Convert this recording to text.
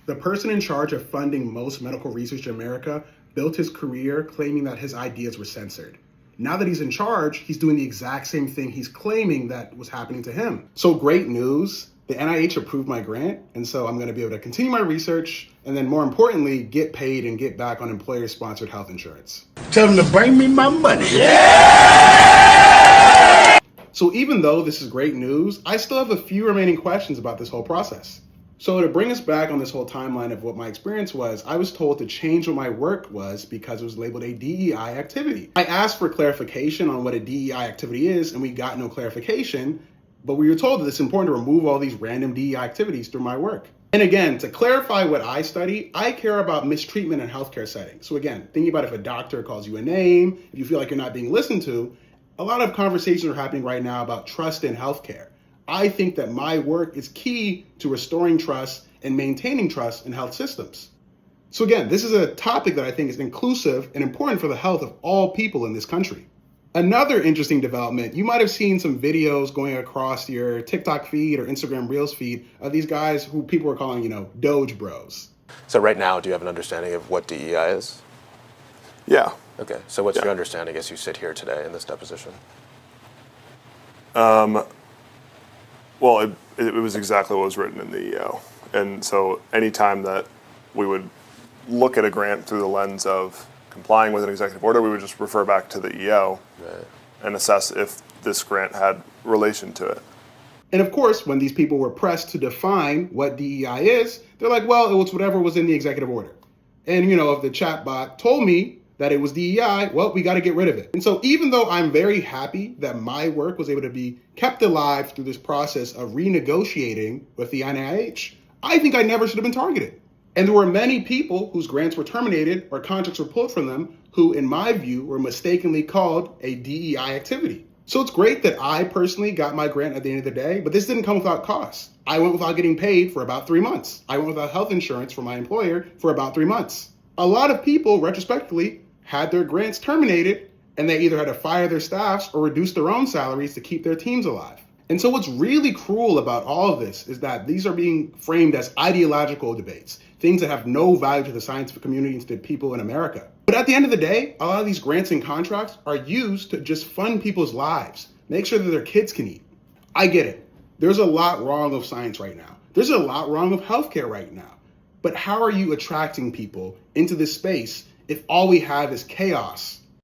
The person in charge of funding most medical research in America built his career claiming that his ideas were censored. Now that he's in charge, he's doing the exact same thing he's claiming that was happening to him. So great news, the NIH approved my grant, and so I'm gonna be able to continue my research, and then more importantly, get paid and get back on employer-sponsored health insurance. Tell them to bring me my money. So even though this is great news, I still have a few remaining questions about this whole process. So to bring us back on this whole timeline of what my experience was, I was told to change what my work was because it was labeled a DEI activity. I asked for clarification on what a DEI activity is, and we got no clarification, but we were told that it's important to remove all these random DEI activities through my work. And again, to clarify what I study, I care about mistreatment in healthcare settings. So again, thinking about if a doctor calls you a name, if you feel like you're not being listened to, a lot of conversations are happening right now about trust in healthcare. I think that my work is key to restoring trust and maintaining trust in health systems. So again, this is a topic that I think is inclusive and important for the health of all people in this country. Another interesting development, you might have seen some videos going across your TikTok feed or Instagram Reels feed of these guys who people are calling, Doge bros. So right now, do you have an understanding of what DEI is? Yeah. Okay, so what's your understanding as you sit here today in this deposition? Well, it was exactly what was written in the EO. And so anytime that we would look at a grant through the lens of complying with an executive order, we would just refer back to the EO and assess if this grant had relation to it. And of course, when these people were pressed to define what DEI is, they're like, well, it was whatever was in the executive order. And, if the chatbot told me that it was DEI, well, we got to get rid of it. And so even though I'm very happy that my work was able to be kept alive through this process of renegotiating with the NIH, I think I never should have been targeted. And there were many people whose grants were terminated or contracts were pulled from them who, in my view, were mistakenly called a DEI activity. So it's great that I personally got my grant at the end of the day, but this didn't come without costs. I went without getting paid for about 3 months. I went without health insurance from my employer for about 3 months. A lot of people, retrospectively, had their grants terminated, and they either had to fire their staffs or reduce their own salaries to keep their teams alive. And so what's really cruel about all of this is that these are being framed as ideological debates, things that have no value to the scientific community and to the people in America. But at the end of the day, a lot of these grants and contracts are used to just fund people's lives, make sure that their kids can eat. I get it. There's a lot wrong with science right now. There's a lot wrong with healthcare right now. But how are you attracting people into this space if all we have is chaos